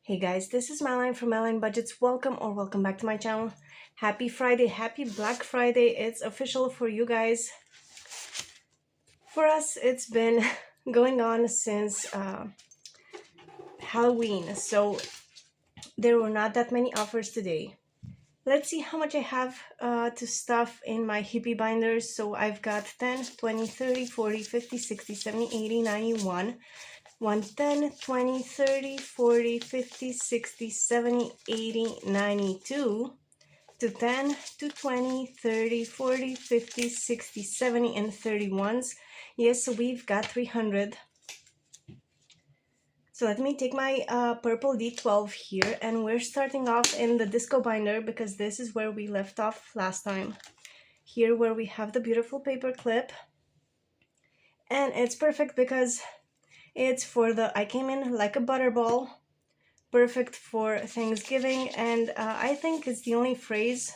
Hey guys, this is Madeline from Madeline Budgets. Welcome back to my channel. Happy Friday, happy Black Friday. It's official for you guys. For us, it's been going on since Halloween, so there were not that many offers today. Let's see how much I have to stuff in my Hippie binders. So I've got 10, 20, 30, 40, 50, 60, 70, 80, 91. 110, 20, 30, 40, 50, 60, 70, 80, 92 to 10 to 20, 30, 40, 50, 60, 70, and 31s. Yes, so we've got 300. So let me take my purple D12 here, and we're starting off in the disco binder because this is where we left off last time. Here where we have the beautiful paper clip. And it's perfect because it's for I came in like a butterball. Perfect for Thanksgiving, and I think it's the only phrase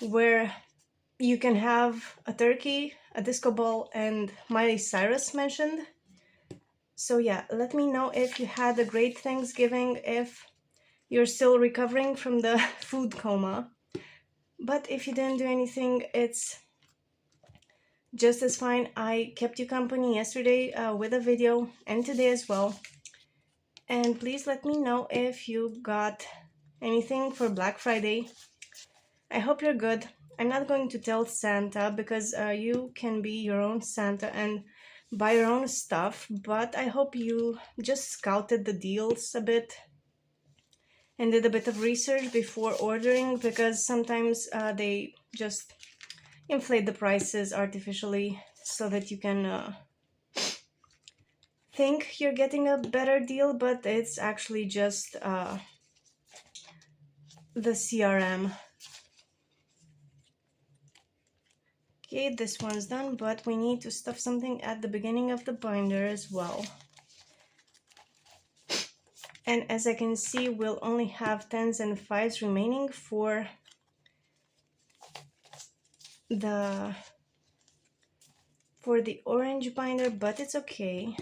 where you can have a turkey, a disco ball, and Miley Cyrus mentioned. So yeah, let me know if you had a great Thanksgiving, if you're still recovering from the food coma. But if you didn't do anything, it's just as fine. I kept you company yesterday with a video, and today as well. And please let me know if you got anything for Black Friday. I hope you're good. I'm not going to tell Santa because you can be your own Santa and buy your own stuff, but I hope you just scouted the deals a bit and did a bit of research before ordering, because sometimes they just inflate the prices artificially so that you can think you're getting a better deal, but it's actually just the CRM. Okay, this one's done, but we need to stuff something at the beginning of the binder as well. And as I can see, we'll only have 10s and 5s remaining for the orange binder, but it's okay.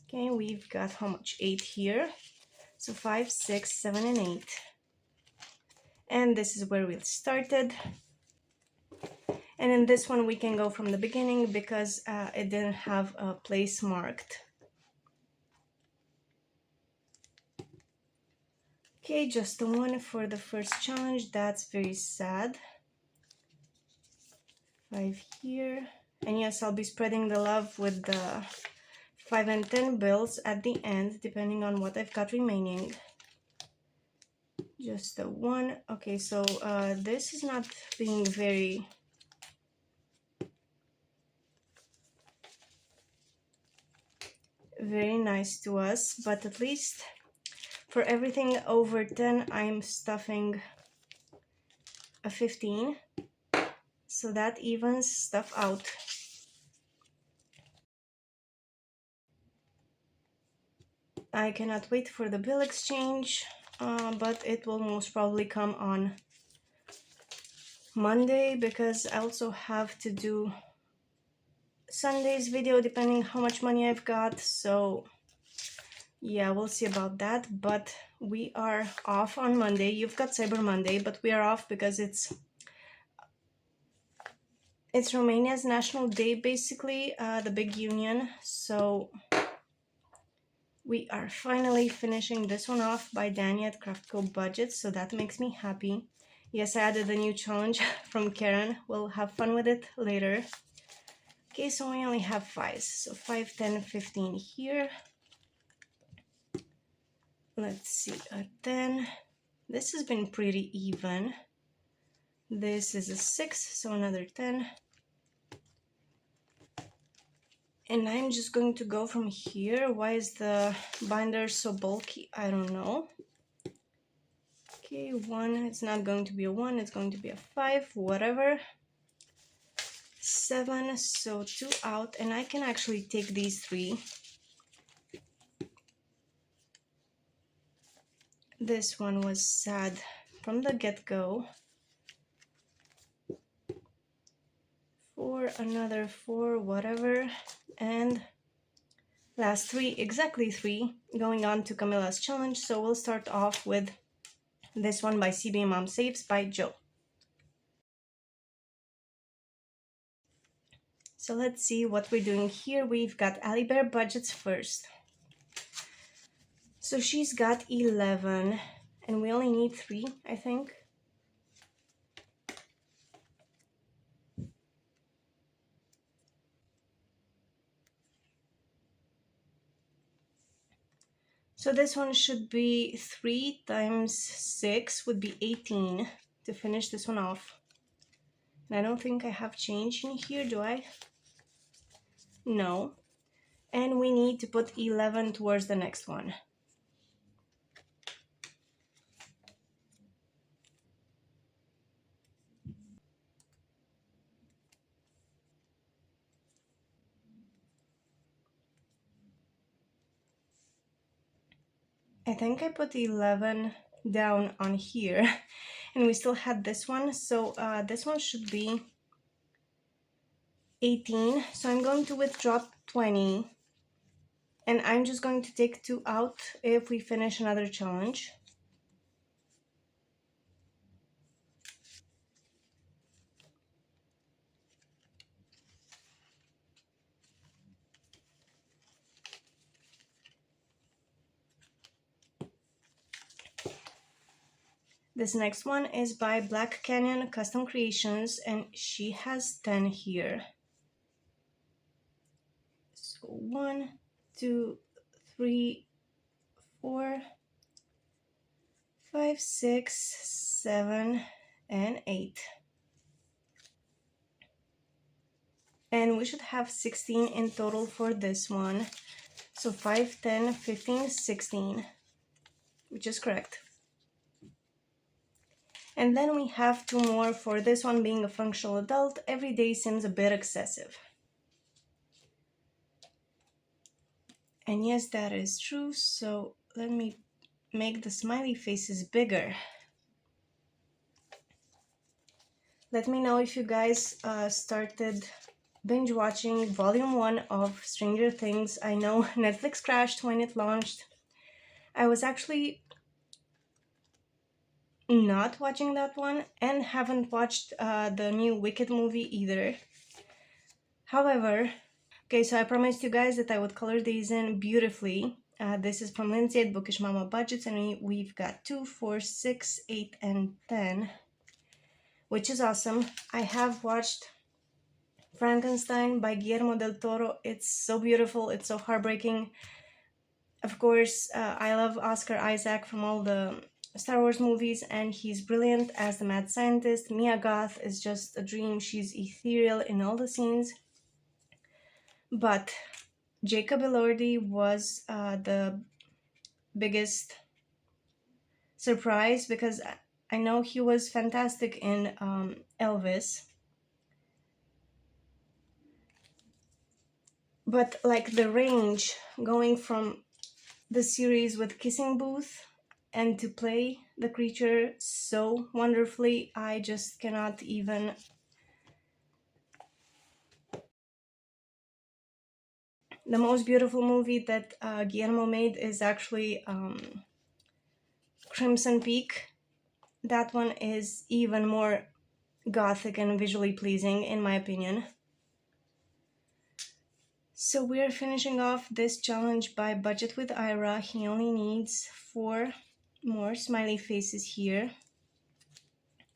Okay, we've got how much? 8 here. So 5, 6, 7, and 8. And this is where we started. And in this one we can go from the beginning because it didn't have a place marked. Okay, just the one for the first challenge. That's very sad. 5 here. And yes, I'll be spreading the love with the 5 and 10 bills at the end, depending on what I've got remaining. Just the one. Okay, so this is not being very nice to us, but at least for everything over 10 I'm stuffing a 15, so that evens stuff out. I cannot wait for the bill exchange, but it will most probably come on Monday because I also have to do Sunday's video depending how much money I've got. So yeah, we'll see about that, but we are off on Monday. You've got Cyber Monday, but we are off because it's Romania's National Day, basically, the big union. So we are finally finishing this one off by Danny at Craftco Budget, so that makes me happy. Yes, I added a new challenge from Karen. We'll have fun with it later. Okay, so we only have 5s. So 5, 10, 15 here. Let's see, a 10. This has been pretty even. This is a 6, so another 10. And I'm just going to go from here. Why is the binder so bulky? I don't know. Okay, 1. It's not going to be a 1. It's going to be a 5. Whatever. 7. So 2 out. And I can actually take these 3. This one was sad from the get-go. 4, another 4, whatever. And Last three, exactly three, going on to Camilla's challenge. So we'll start off with this one by CB Mom Saves by Joe. So let's see what we're doing here. We've got Ali Bear budgets first. So she's got 11 and we only need 3, I think. So this one should be 3 times 6 would be 18 to finish this one off. And I don't think I have change in here, do I? No. And we need to put 11 towards the next one. I think I put 11 down on here and we still had this one. So this one should be 18. So I'm going to withdraw 20 and I'm just going to take 2 out if we finish another challenge. This next one is by Black Canyon Custom Creations and she has 10 here. So 1, 2, 3, 4, 5, 6, 7, and 8. And we should have 16 in total for this one. So 5, 10, 15, 16, which is correct. And then we have 2 more for this one. Being a functional adult, every day seems a bit excessive. And yes, that is true. So let me make the smiley faces bigger. Let me know if you guys started binge watching volume 1 of Stranger Things. I know Netflix crashed when it launched. I was actually not watching that one and haven't watched the new Wicked movie either. However, okay, so I promised you guys that I would color these in beautifully. This is from Lindsay at Bookish Mama Budgets, and we've got 2, 4, 6, 8, and 10, which is awesome. I have watched Frankenstein by Guillermo del Toro. It's so beautiful, it's so heartbreaking. Of course, I love Oscar Isaac from all the Star Wars movies, and he's brilliant as the mad scientist. Mia Goth is just a dream. She's ethereal in all the scenes. But Jacob Elordi was the biggest surprise because I know he was fantastic in Elvis. But like the range going from the series with Kissing Booth and to play the creature so wonderfully, I just cannot even. The most beautiful movie that Guillermo made is actually Crimson Peak. That one is even more gothic and visually pleasing in my opinion. So we're finishing off this challenge by Budget with Ira. He only needs 4 more smiley faces here.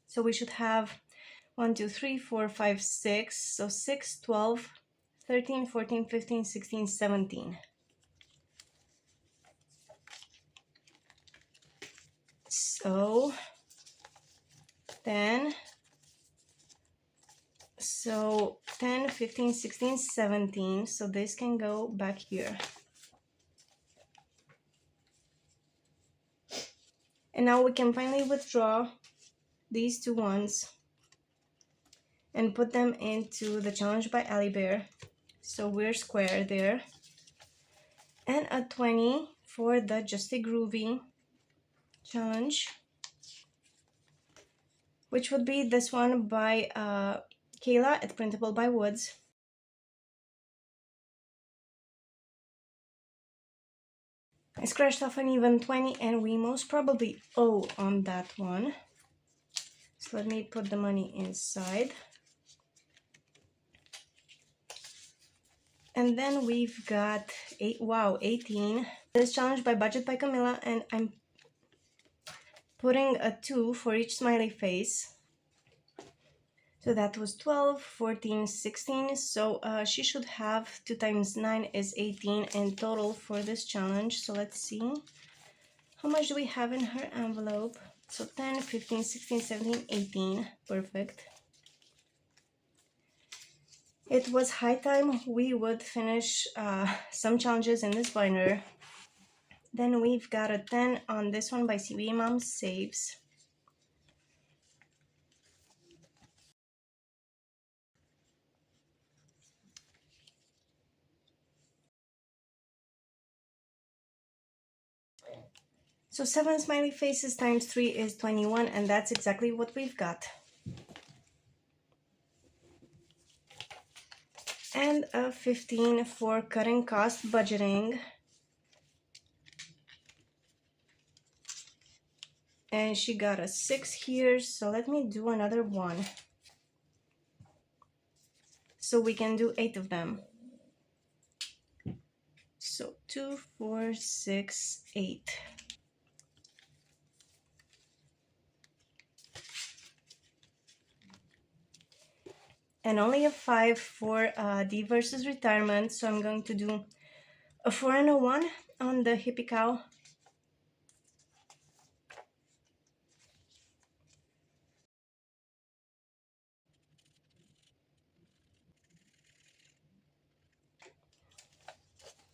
So we should have 1, 2, 3, 4, 5, 6. So 6, 12, 13, 14, 15, 16, 17. So 10. So 10, 15, 16, 17. So this can go back here. And now we can finally withdraw these 2 ones and put them into the challenge by Ali Bear. So we're square there. And a 20 for the Just a Groovy challenge, which would be this one by Kayla at Printable by Woods. I scratched off an even 20 and we most probably owe on that one. So let me put the money inside. And then we've got 18. This challenge by Budget by Camilla, and I'm putting a 2 for each smiley face. So that was 12, 14, 16. So she should have 2 times 9 is 18 in total for this challenge. So let's see. How much do we have in her envelope? So 10, 15, 16, 17, 18. Perfect. It was high time we would finish some challenges in this binder. Then we've got a 10 on this one by CBA Mom Saves. So 7 smiley faces times 3 is 21, and that's exactly what we've got. And a 15 for cutting cost budgeting. And she got a 6 here, so let me do another one. So we can do 8 of them. So 2, 4, 6, 8. And only a 5 for D versus retirement, so I'm going to do a 4 and a 1 on the Hippie cow.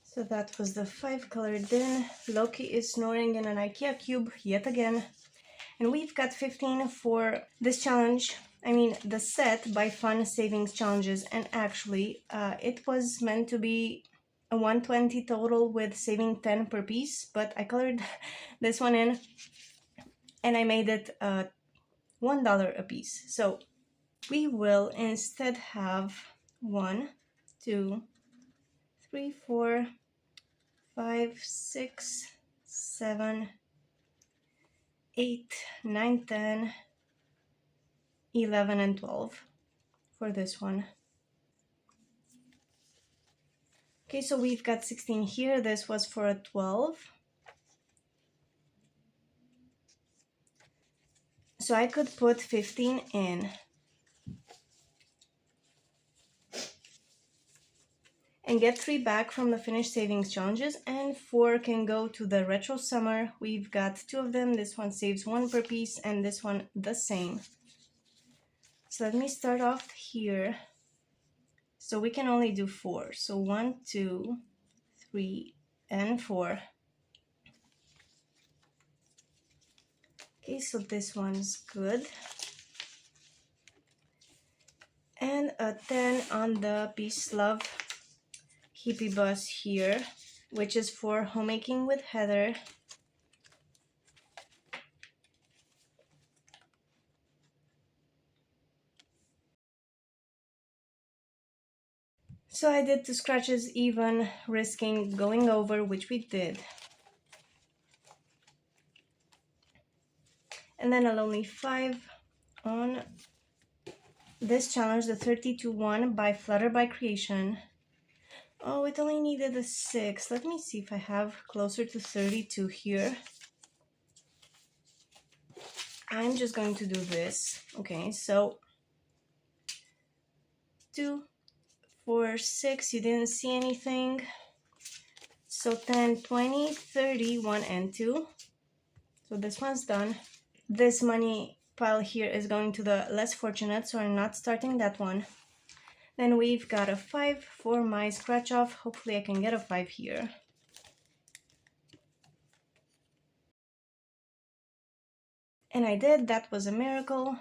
So that was the 5 colored in. Loki is snoring in an IKEA cube yet again. And we've got 15 for this challenge. I mean, the set by Fun Savings Challenges. And actually, it was meant to be a 120 total with saving 10 per piece. But I colored this one in and I made it $1 a piece. So we will instead have 1, 2, 3, 4, 5, 6, 7, 8, 9, 10, 11, and 12 for this one. Okay, so we've got 16 here. This was for a 12. So I could put 15 in. And get 3 back from the finished savings challenges, and 4 can go to the retro summer. We've got 2 of them. This one saves 1 per piece and this one the same. So let me start off here. So we can only do 4. So 1, 2, 3, and 4. Okay, so this one's good. And a 10 on the Peace Love Hippie bus here, which is for homemaking with Heather. So I did 2 scratches even, risking going over, which we did. And then a lonely 5 on this challenge, the 32 one by Flutter by Creation. Oh, it only needed a 6. Let me see if I have closer to 32 here. I'm just going to do this. Okay, so 2, 4, 6, you didn't see anything. So 10, 20, 30, 1, and 2. So this one's done. This money pile here is going to the less fortunate, so I'm not starting that one. Then we've got a 5 for my scratch off. Hopefully I can get a 5 here. And I did. That was a miracle.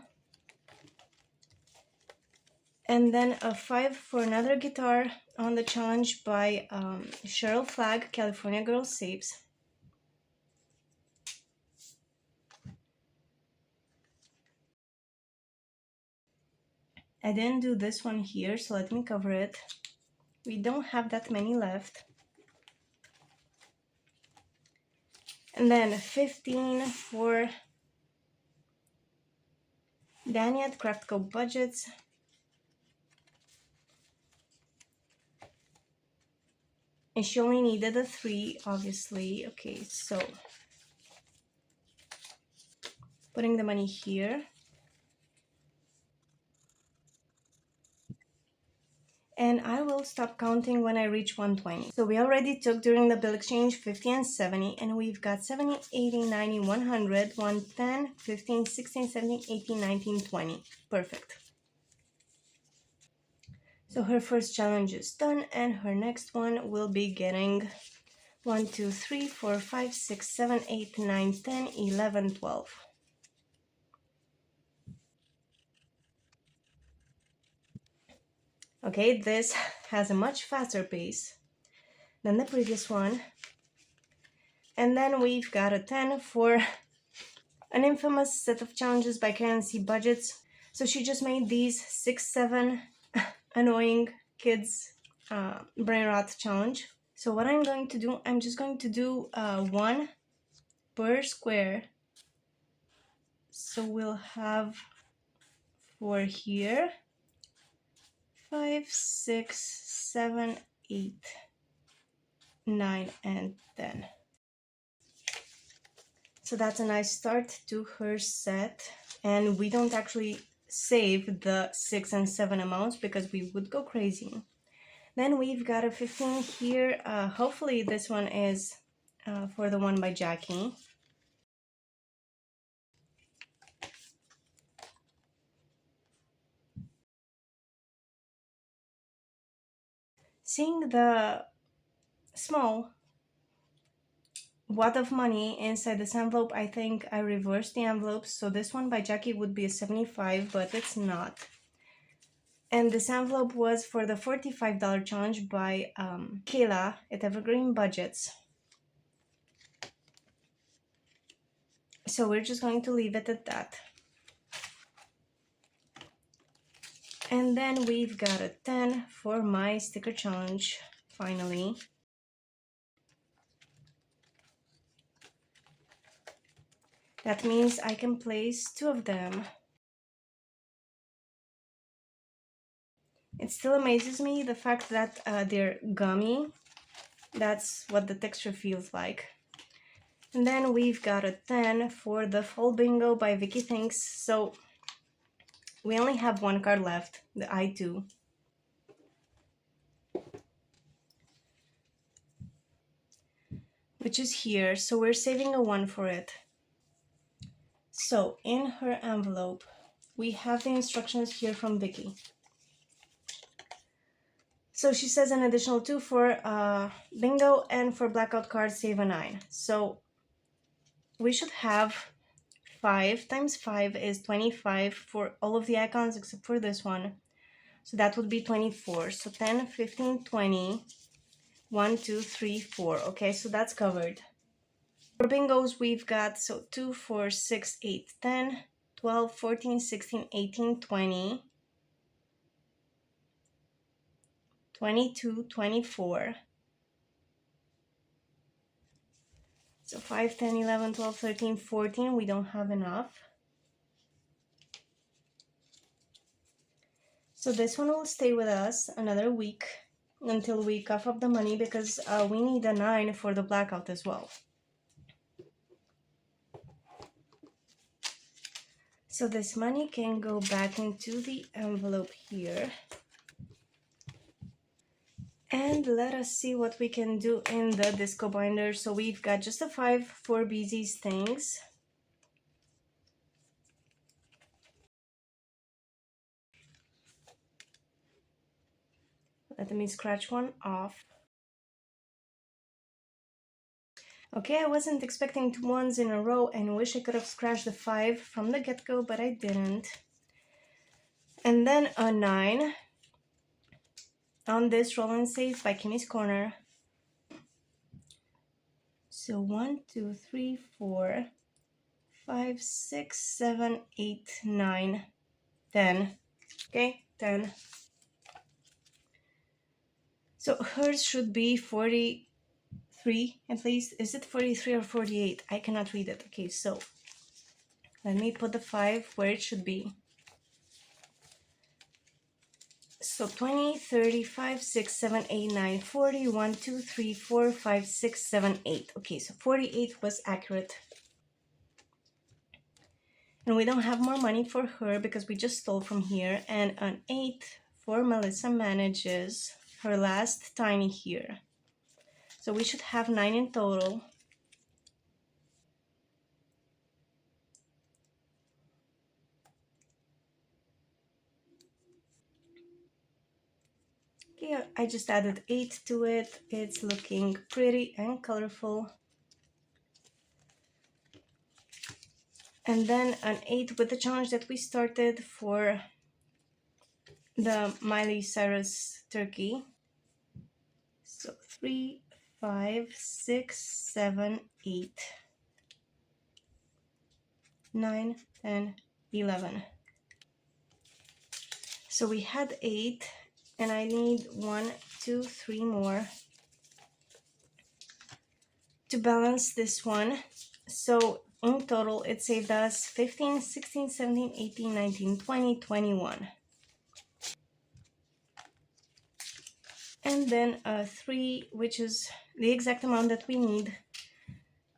And then a 5 for another guitar on the challenge by Cheryl Flagg, California Girl Saves. I didn't do this one here, so let me cover it. We don't have that many left. And then 15 for Danny at Craftco Budgets. And she only needed a 3, obviously. Okay, so putting the money here. And I will stop counting when I reach 120. So we already took during the bill exchange 50 and 70, and we've got 70, 80, 90, 100, 110, 15, 16, 17, 18, 19, 20. Perfect. So her first challenge is done, and her next one will be getting 1, 2, 3, 4, 5, 6, 7, 8, 9, 10, 11, 12. Okay, this has a much faster pace than the previous one. And then we've got a 10 for an infamous set of challenges by Currency Budgets. So she just made these 6, 7 annoying kids brain rot challenge. So what I'm going to do, I'm just going to do 1 per square. So we'll have 4 here, 5, 6, 7, 8, 9, and 10. So that's a nice start to her set. And we don't actually save the 6 and 7 amounts because we would go crazy. Then we've got a 15 here. Hopefully this one is for the one by Jackie. Seeing the small wad of money inside this envelope, I think I reversed the envelopes. So this one by Jackie would be a 75, but it's not. And this envelope was for the $45 challenge by Kayla at Evergreen Budgets. So we're just going to leave it at that. And then we've got a 10 for my sticker challenge, finally. That means I can place 2 of them. It still amazes me the fact that they're gummy. That's what the texture feels like. And then we've got a 10 for the Fall Bingo by Vicky Thinks. So we only have 1 card left, the I2. Which is here, so we're saving a 1 for it. So in her envelope, we have the instructions here from Vicky. So she says an additional 2 for bingo, and for blackout cards, save a 9. So we should have 5 times 5 is 25 for all of the icons except for this one. So that would be 24. So 10, 15, 20, 1, 2, 3, 4. Okay, so that's covered. For bingos, we've got 2, 4, 6, 8, 10, 12, 14, 16, 18, 20, 22, 24. So 5, 10, 11, 12, 13, 14. We don't have enough. So this one will stay with us another week until we cough up the money because we need a 9 for the blackout as well. So this money can go back into the envelope here. And let us see what we can do in the disco binder. So we've got just a 5 for Beezy's things. Let me scratch one off. Okay, I wasn't expecting 2 ones in a row and wish I could have scratched the 5 from the get-go, but I didn't. And then a 9 on this roll and save by Kimmy's Corner. So 1, 2, 3, 4, 5, 6, 7, 8, 9, 10. Okay, 10. So hers should be 43 3 at least. Is it 43 or 48? I cannot read it. Okay, so let me put the 5 where it should be. So 20, 35, 6, 7, 8, 9, 40, 1, 2, 3, 4, 5, 6, 7, 8. Okay, so 48 was accurate. And we don't have more money for her because we just stole from here. And an 8 for Melissa manages her last tiny here. So we should have 9 in total. Okay, I just added 8 to it. It's looking pretty and colorful. And then an 8 with the challenge that we started for the Miley Cyrus turkey. So 3, 5, 6, 7, 8, 9, 10, 11. So we had 8 and I need 1, 2, 3 more to balance this one. So in total it saved us 15, 16, 17, 18, 19, 20, 21. And then a 3, which is the exact amount that we need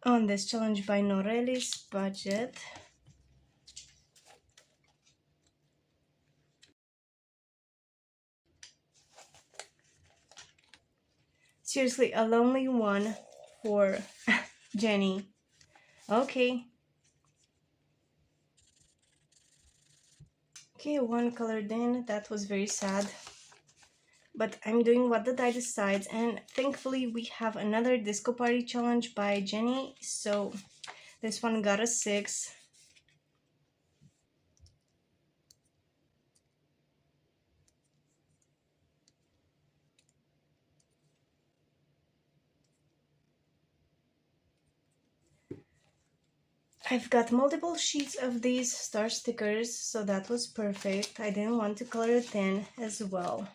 on this challenge by Noreli's budget. Seriously, a lonely one for Jenny. Okay. Okay, one colored in. That was very sad. But I'm doing what the die decides, and thankfully we have another disco party challenge by Jenny. So this one got a 6. I've got multiple sheets of these star stickers, so that was perfect. I didn't want to color it in as well.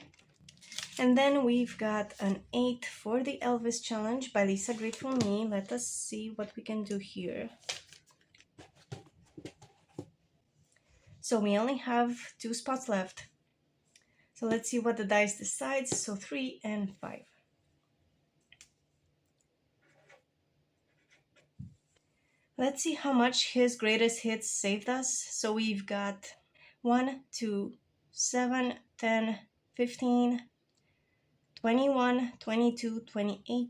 And then we've got an 8 for the Elvis challenge by Lisa Grateful Me. Let us see what we can do here. So we only have 2 spots left. So let's see what the dice decides. So 3 and 5. Let's see how much his greatest hits saved us. So we've got 1, 2, 7, 10, 15, 21, 22, 28,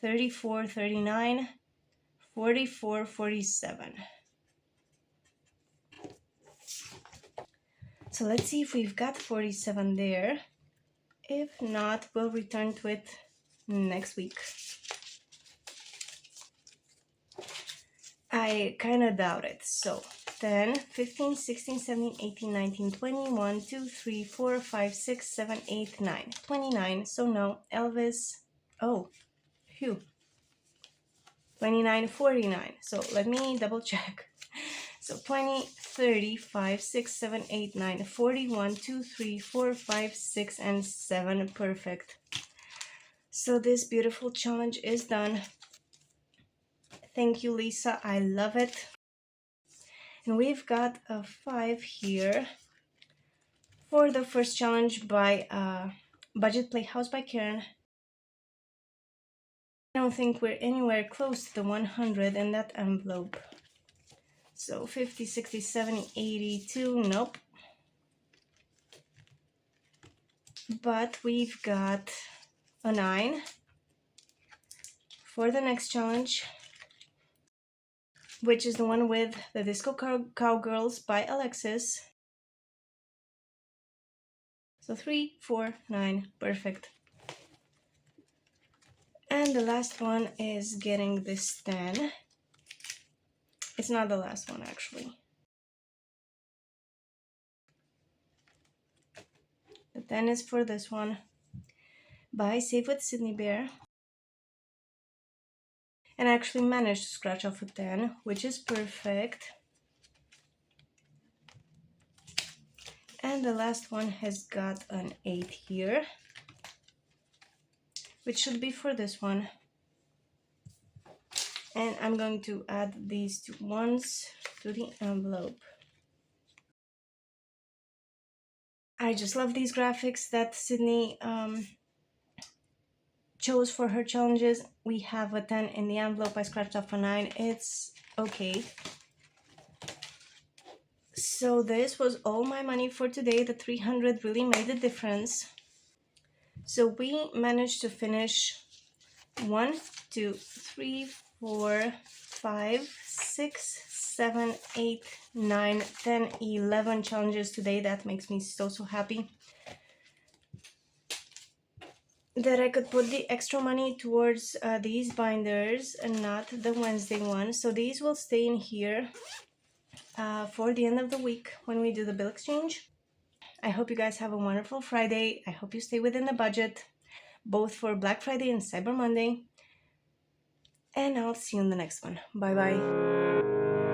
34, 39, 44, 47. So let's see if we've got 47 there. If not, we'll return to it next week. I kind of doubt it. So 10, 15, 16, 17, 18, 19, 20, 1, 2, 3, 4, 5, 6, 7, 8, 9. 29. So no, Elvis. Oh, phew. 29, 49. So let me double check. So 20, 30, 5, 6, 7, 8, 9, 41, 2, 3, 4, 5, 6, and 7. Perfect. So this beautiful challenge is done. Thank you, Lisa. I love it. And we've got a 5 here for the first challenge by Budget Playhouse by Karen. I don't think we're anywhere close to the 100 in that envelope. So 50, 60, 70, 82, nope. But we've got a 9 for the next challenge, which is the one with the Disco Cowgirls by Alexis. So 3, 4, 9, perfect. And the last one is getting this 10. It's not the last one, actually. The 10 is for this one by Save with Sydney Bear. And I actually managed to scratch off a 10, which is perfect. And the last one has got an 8 here, which should be for this one. And I'm going to add these two ones to the envelope. I just love these graphics that Sydney chose for her challenges. We have a 10 in the envelope. I scratched off a 9. It's okay. So this was all my money for today. The 300 really made a difference. So we managed to finish 1, 2, 3, 4, 5, 6, 7, 8, 9, 10, 11 challenges today. That makes me so happy that I could put the extra money towards these binders and not the Wednesday one. So these will stay in here for the end of the week when we do the bill exchange. I hope you guys have a wonderful Friday. I hope you stay within the budget, both for Black Friday and Cyber Monday. And I'll see you in the next one. Bye bye.